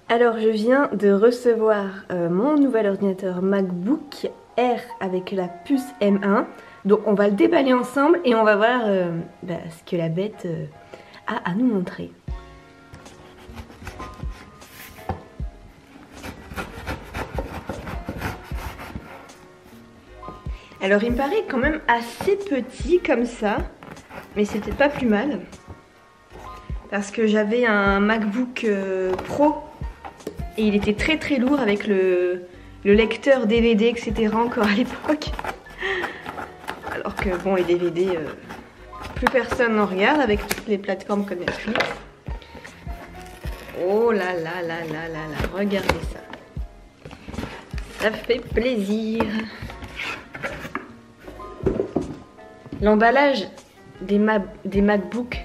Alors je viens de recevoir mon nouvel ordinateur MacBook Air avec la puce M1. Donc on va le déballer ensemble et on va voir ce que la bête a à nous montrer. Alors il me paraît quand même assez petit comme ça, mais c'était pas plus mal. Parce que j'avais un MacBook Pro et il était très lourd avec le lecteur DVD, etc. encore à l'époque. Alors que bon, les DVD, plus personne n'en regarde avec toutes les plateformes comme Netflix. Oh là là là là là là, regardez ça. Ça fait plaisir. L'emballage des MacBooks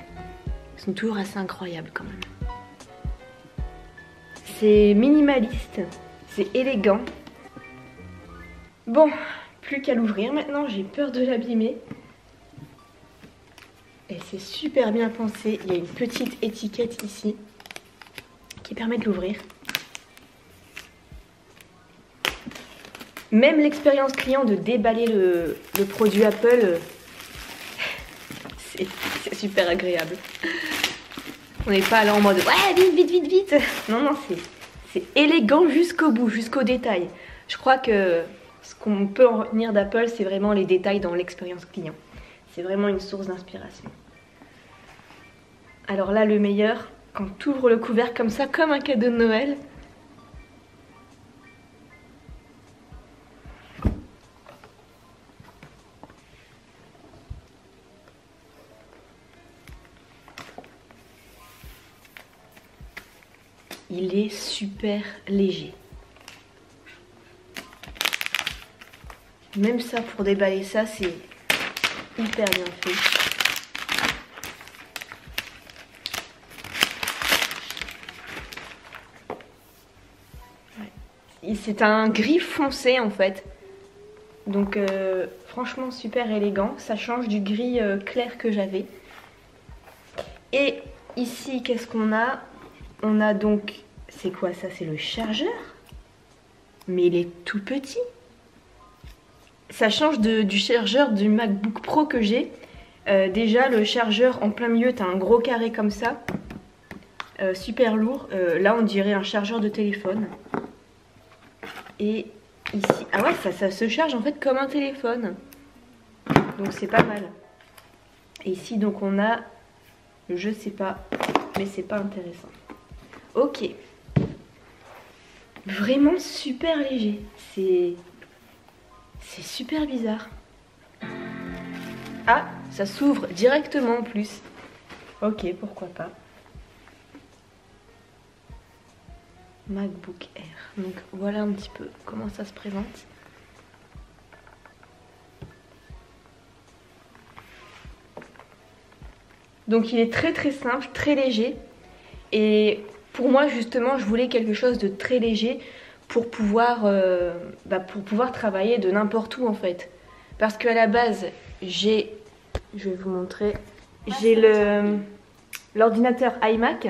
sont toujours assez incroyables quand même. C'est minimaliste, c'est élégant. Bon, plus qu'à l'ouvrir maintenant, j'ai peur de l'abîmer. Et c'est super bien pensé, il y a une petite étiquette ici qui permet de l'ouvrir. Même l'expérience client de déballer le produit Apple, c'est super agréable. On n'est pas là en mode ouais vite. Non, c'est élégant jusqu'au bout, jusqu'au détail. Je crois que ce qu'on peut en retenir d'Apple, c'est vraiment les détails dans l'expérience client. C'est vraiment une source d'inspiration. Alors là, le meilleur, quand tu ouvres le couvercle comme ça, comme un cadeau de Noël. Il est super léger. Même ça, pour déballer ça, c'est hyper bien fait. C'est un gris foncé en fait. Donc franchement super élégant. Ça change du gris clair que j'avais. Et ici, qu'est-ce qu'on a? On a donc, c'est quoi ça? C'est le chargeur. Mais il est tout petit. Ça change du chargeur du MacBook Pro que j'ai. Déjà, le chargeur en plein milieu, t'as un gros carré comme ça. Super lourd. Là, on dirait un chargeur de téléphone. Et ici, ah ouais, ça se charge en fait comme un téléphone. Donc c'est pas mal. Et ici, donc on a, je sais pas, mais c'est pas intéressant. Ok. Vraiment super léger. C'est super bizarre. Ah, ça s'ouvre directement en plus. Ok, pourquoi pas. MacBook Air. Donc voilà un petit peu comment ça se présente. Donc il est très simple, très léger. Et pour moi justement, je voulais quelque chose de très léger pour pouvoir travailler de n'importe où en fait. Parce qu'à la base, je vais vous montrer, j'ai l'ordinateur iMac.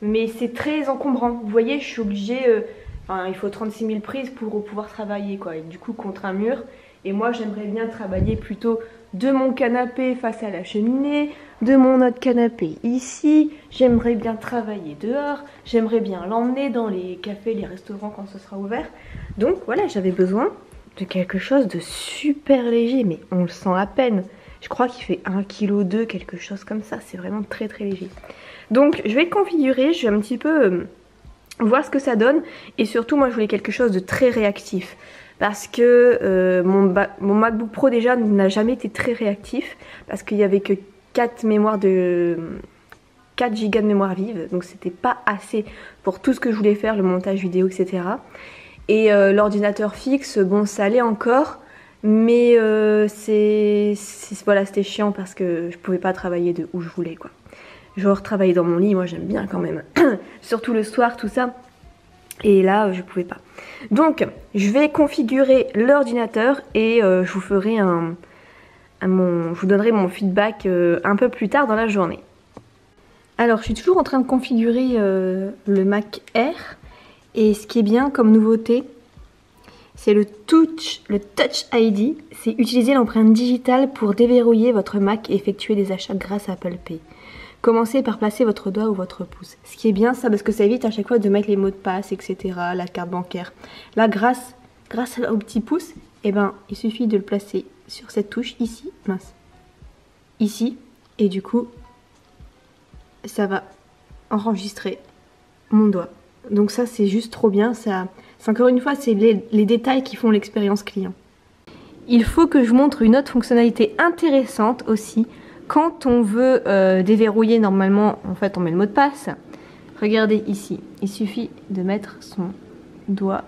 Mais c'est très encombrant. Vous voyez, je suis obligée... il faut 36 000 prises pour pouvoir travailler, quoi. Et du coup, contre un mur. Et moi, j'aimerais bien travailler plutôt de mon canapé face à la cheminée, de mon autre canapé ici. J'aimerais bien travailler dehors. J'aimerais bien l'emmener dans les cafés, les restaurants quand ce sera ouvert. Donc voilà, j'avais besoin de quelque chose de super léger. Mais on le sent à peine. Je crois qu'il fait 1,2 kg, quelque chose comme ça. C'est vraiment très léger. Donc je vais le configurer, je vais un petit peu voir ce que ça donne. Et surtout moi je voulais quelque chose de très réactif. Parce que mon MacBook Pro déjà n'a jamais été très réactif. Parce qu'il n'y avait que 4 Go de mémoire vive. Donc c'était pas assez pour tout ce que je voulais faire, le montage vidéo, etc. Et l'ordinateur fixe, bon ça allait encore. Mais voilà, c'était chiant parce que je pouvais pas travailler de où je voulais quoi. Genre travailler dans mon lit, moi j'aime bien quand même. Surtout le soir, tout ça. Et là, je pouvais pas. Donc, je vais configurer l'ordinateur et je vous ferai je vous donnerai mon feedback un peu plus tard dans la journée. Alors, je suis toujours en train de configurer le Mac Air. Et ce qui est bien comme nouveauté, c'est le Touch ID. C'est utiliser l'empreinte digitale pour déverrouiller votre Mac et effectuer des achats grâce à Apple Pay. Commencez par placer votre doigt ou votre pouce. Ce qui est bien ça, parce que ça évite à chaque fois de mettre les mots de passe, etc., la carte bancaire. Là, grâce au petit pouce, eh ben, il suffit de le placer sur cette touche ici, mince, ici, et du coup, ça va enregistrer mon doigt. Donc ça, c'est juste trop bien. C'est encore une fois, c'est les détails qui font l'expérience client. Il faut que je montre une autre fonctionnalité intéressante aussi. Quand on veut déverrouiller, normalement, en fait, on met le mot de passe. Regardez ici, il suffit de mettre son doigt.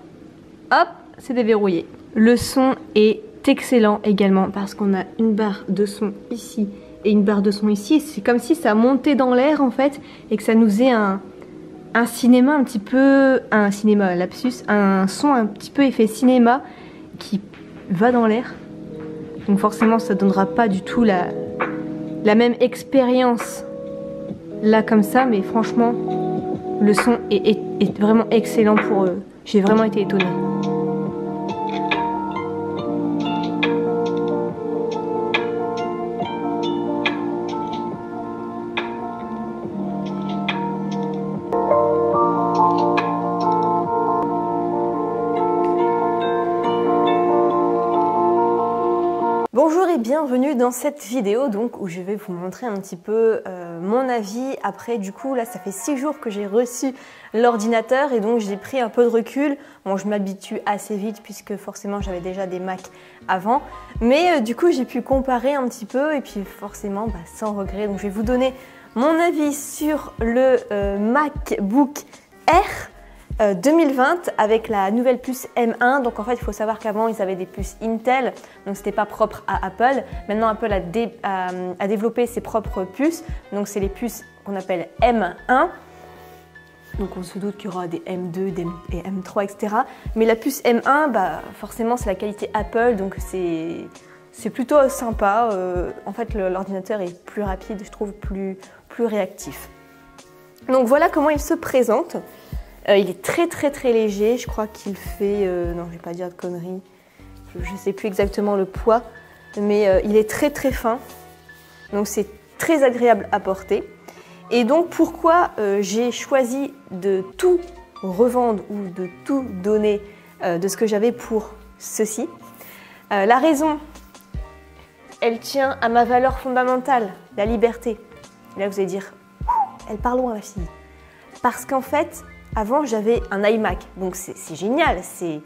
Hop, c'est déverrouillé. Le son est excellent également parce qu'on a une barre de son ici et une barre de son ici. C'est comme si ça montait dans l'air en fait et que ça nous faisait un cinéma un petit peu... Un cinéma, lapsus, un son un petit peu effet cinéma qui va dans l'air. Donc forcément, ça donnera pas du tout la même expérience là comme ça, mais franchement le son est vraiment excellent pour eux. J'ai vraiment été étonnée. Bonjour et bienvenue dans cette vidéo donc où je vais vous montrer un petit peu mon avis. Après du coup là ça fait 6 jours que j'ai reçu l'ordinateur et donc j'ai pris un peu de recul. Bon, je m'habitue assez vite puisque forcément j'avais déjà des Mac avant, mais du coup j'ai pu comparer un petit peu et puis forcément sans regret. Donc je vais vous donner mon avis sur le MacBook Air 2020 avec la nouvelle puce M1. Donc en fait il faut savoir qu'avant ils avaient des puces Intel, donc c'était pas propre à Apple. Maintenant Apple a développé ses propres puces, donc c'est les puces qu'on appelle M1. Donc on se doute qu'il y aura des M2 et M3 etc. Mais la puce M1 forcément c'est la qualité Apple, donc c'est plutôt sympa. En fait l'ordinateur est plus rapide, je trouve plus réactif. Donc voilà comment il se présente. Il est très léger, je crois qu'il fait, non je vais pas dire de conneries, je sais plus exactement le poids, mais il est très fin, donc c'est très agréable à porter. Et donc pourquoi j'ai choisi de tout revendre ou de tout donner de ce que j'avais pour ceci. La raison, elle tient à ma valeur fondamentale, la liberté. Et là vous allez dire, elle parle loin la fille. Parce qu'en fait, avant, j'avais un iMac, donc c'est génial, c'est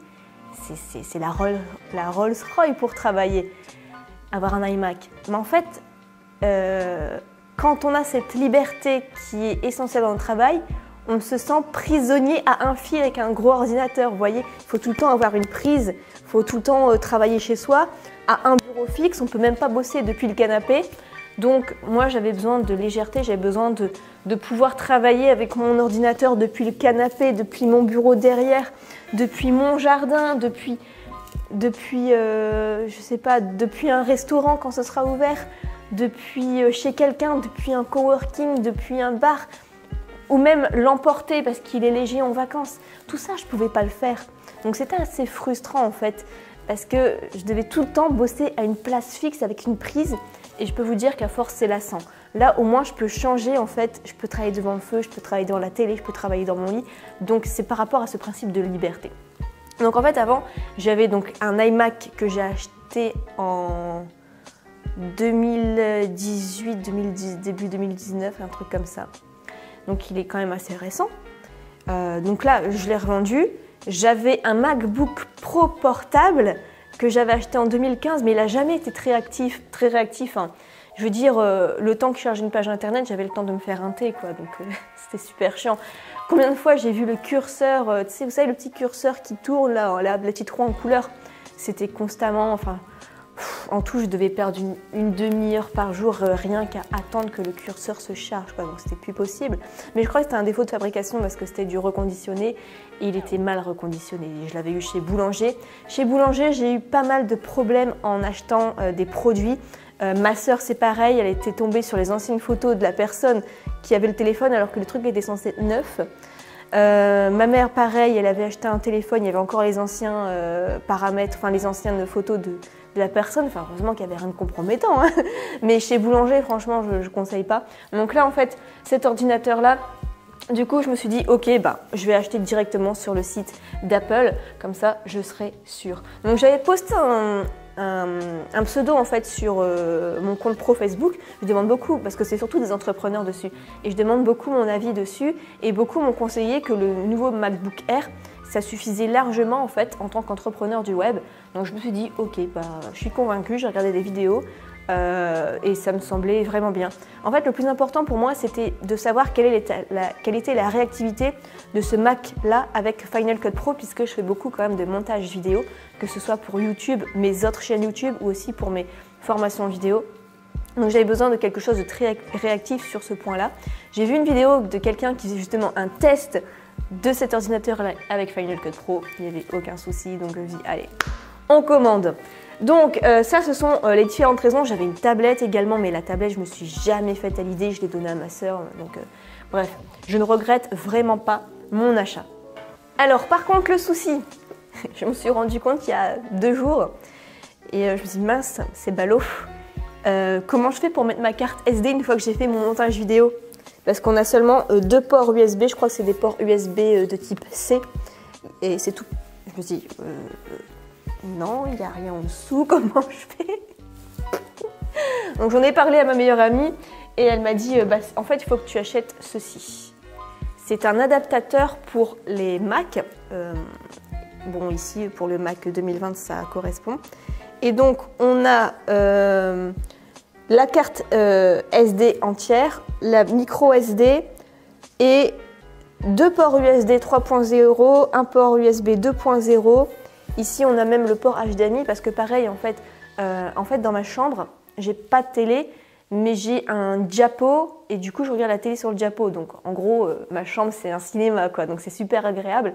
la Rolls-Royce pour travailler, avoir un iMac. Mais en fait, quand on a cette liberté qui est essentielle dans le travail, on se sent prisonnier à un fil avec un gros ordinateur. Vous voyez, il faut tout le temps avoir une prise, il faut tout le temps travailler chez soi, à un bureau fixe, on ne peut même pas bosser depuis le canapé. Donc moi j'avais besoin de légèreté, j'avais besoin de pouvoir travailler avec mon ordinateur depuis le canapé, depuis mon bureau derrière, depuis mon jardin, depuis je sais pas, depuis un restaurant quand ce sera ouvert, depuis chez quelqu'un, depuis un coworking, depuis un bar, ou même l'emporter parce qu'il est léger en vacances. Tout ça je pouvais pas le faire. Donc c'était assez frustrant en fait, parce que je devais tout le temps bosser à une place fixe avec une prise. Et je peux vous dire qu'à force c'est lassant. Là au moins je peux changer en fait, je peux travailler devant le feu, je peux travailler devant la télé, je peux travailler dans mon lit. Donc c'est par rapport à ce principe de liberté. Donc en fait avant j'avais donc un iMac que j'ai acheté en 2018, début 2019, un truc comme ça. Donc il est quand même assez récent. Donc là je l'ai revendu. J'avais un MacBook Pro portable que j'avais acheté en 2015, mais il n'a jamais été très réactif. Hein. Je veux dire, le temps que je charge une page internet, j'avais le temps de me faire un thé, quoi. Donc c'était super chiant. Combien de fois j'ai vu le curseur, tu sais, vous savez, le petit curseur qui tourne, là, la petite roue en couleur, c'était constamment, enfin, en tout, je devais perdre une demi-heure par jour, rien qu'à attendre que le curseur se charge, quoi. Donc c'était plus possible. Mais je crois que c'était un défaut de fabrication parce que c'était du reconditionné et il était mal reconditionné. Je l'avais eu chez Boulanger. Chez Boulanger, j'ai eu pas mal de problèmes en achetant des produits. Ma sœur, c'est pareil, elle était tombée sur les anciennes photos de la personne qui avait le téléphone alors que le truc était censé être neuf. Ma mère, pareil, elle avait acheté un téléphone, il y avait encore les anciens paramètres, enfin les anciennes photos de la personne, enfin heureusement qu'il n'y avait rien de compromettant, hein. Mais chez Boulanger, franchement, je conseille pas. Donc là, en fait, cet ordinateur-là, du coup, je me suis dit, ok, bah, je vais acheter directement sur le site d'Apple, comme ça, je serai sûre. Donc j'avais posté un pseudo en fait sur mon compte pro Facebook. Je demande beaucoup, parce que c'est surtout des entrepreneurs dessus, et je demande beaucoup mon avis dessus, et beaucoup m'ont conseillé que le nouveau MacBook Air, ça suffisait largement en fait en tant qu'entrepreneur du web. Donc je me suis dit, ok, bah, je suis convaincue, j'ai regardé des vidéos, et ça me semblait vraiment bien. En fait, le plus important pour moi, c'était de savoir quelle était la réactivité de ce Mac-là avec Final Cut Pro, puisque je fais beaucoup quand même de montage vidéo, que ce soit pour YouTube, mes autres chaînes YouTube, ou aussi pour mes formations vidéo. Donc j'avais besoin de quelque chose de très réactif sur ce point-là. J'ai vu une vidéo de quelqu'un qui faisait justement un test de cet ordinateur avec Final Cut Pro. Il n'y avait aucun souci, donc je me dis, allez, on commande. Donc ça, ce sont les différentes raisons. J'avais une tablette également, mais la tablette, je me suis jamais faite à l'idée. Je l'ai donnée à ma sœur. Donc bref, je ne regrette vraiment pas mon achat. Alors par contre, le souci, je me suis rendu compte il y a 2 jours et je me suis dit, mince, c'est ballot. Comment je fais pour mettre ma carte SD une fois que j'ai fait mon montage vidéo? Parce qu'on a seulement 2 ports USB. Je crois que c'est des ports USB de type C et c'est tout. Je me suis dit, non, il n'y a rien en dessous, comment je fais? Donc j'en ai parlé à ma meilleure amie et elle m'a dit, bah, en fait il faut que tu achètes ceci. C'est un adaptateur pour les Mac. Bon, ici pour le Mac 2020 ça correspond. Et donc on a la carte SD entière, la micro SD et 2 ports USB 3.0, un port USB 2.0. Ici, on a même le port HDMI parce que pareil, en fait dans ma chambre, j'ai pas de télé, mais j'ai un diapo et du coup, je regarde la télé sur le diapo. Donc, en gros, ma chambre, c'est un cinéma, quoi. Donc, c'est super agréable.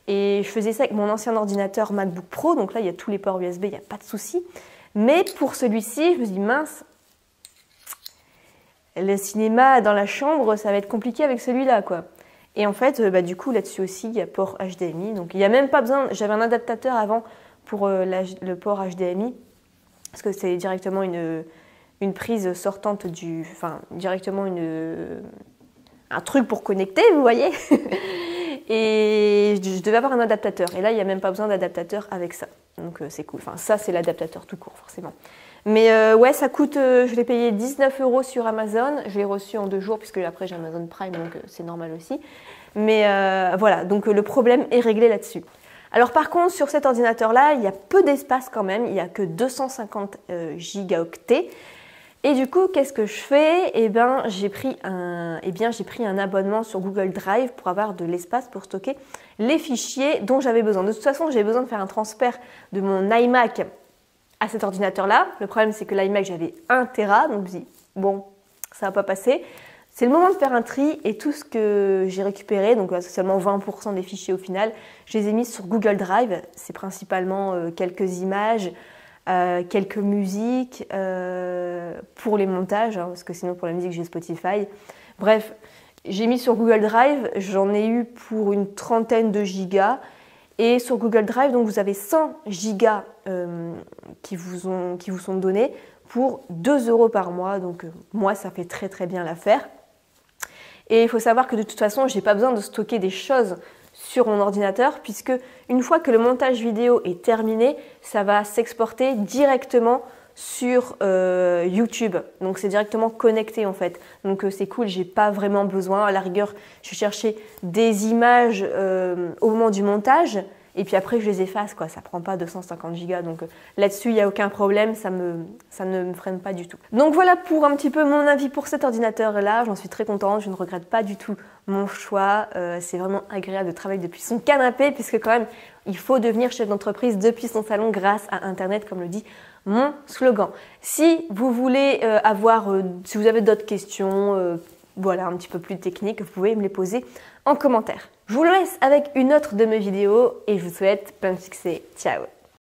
Et je faisais ça avec mon ancien ordinateur MacBook Pro. Donc là, il y a tous les ports USB, il n'y a pas de souci. Mais pour celui-ci, je me suis dit, mince, le cinéma dans la chambre, ça va être compliqué avec celui-là, quoi. Et en fait, bah, du coup, là-dessus aussi, il y a port HDMI. Donc, il n'y a même pas besoin... J'avais un adaptateur avant pour le port HDMI. Parce que c'est directement une prise sortante du... Enfin, directement un truc pour connecter, vous voyez. Et je devais avoir un adaptateur. Et là, il n'y a même pas besoin d'adaptateur avec ça. Donc, c'est cool. Enfin, ça, c'est l'adaptateur tout court, forcément. Mais ouais, ça coûte, je l'ai payé 19 € sur Amazon. Je l'ai reçu en 2 jours puisque après j'ai Amazon Prime, donc c'est normal aussi. Mais voilà, donc le problème est réglé là-dessus. Alors par contre, sur cet ordinateur-là, il y a peu d'espace quand même. Il n'y a que 250 gigaoctets. Et du coup, qu'est-ce que je fais? Eh bien, j'ai pris un abonnement sur Google Drive pour avoir de l'espace pour stocker les fichiers dont j'avais besoin. De toute façon, j'avais besoin de faire un transfert de mon iMac à cet ordinateur-là. Le problème, c'est que l'iMac, j'avais 1 Tera, donc je me dis, bon, ça va pas passer. C'est le moment de faire un tri et tout ce que j'ai récupéré, donc c'est seulement 20% des fichiers au final, je les ai mis sur Google Drive. C'est principalement quelques images, quelques musiques pour les montages, hein, parce que sinon pour la musique, j'ai Spotify. Bref, j'ai mis sur Google Drive, j'en ai eu pour une trentaine de gigas. Et sur Google Drive, donc vous avez 100 gigas qui vous sont donnés pour 2 € par mois. Donc moi, ça fait très très bien l'affaire. Et il faut savoir que de toute façon, je n'ai pas besoin de stocker des choses sur mon ordinateur puisque une fois que le montage vidéo est terminé, ça va s'exporter directement sur YouTube. Donc c'est directement connecté en fait. Donc c'est cool, j'ai pas vraiment besoin. À la rigueur, je vais chercher des images au moment du montage et puis après je les efface, quoi. Ça prend pas 250 gigas. Donc là-dessus, il n'y a aucun problème, ça ne me freine pas du tout. Donc voilà pour un petit peu mon avis pour cet ordinateur-là. J'en suis très contente, je ne regrette pas du tout mon choix. C'est vraiment agréable de travailler depuis son canapé puisque quand même, il faut devenir chef d'entreprise depuis son salon grâce à Internet, comme le dit mon slogan. Si vous voulez si vous avez d'autres questions, voilà, un petit peu plus techniques, vous pouvez me les poser en commentaire. Je vous laisse avec une autre de mes vidéos et je vous souhaite plein de succès. Ciao!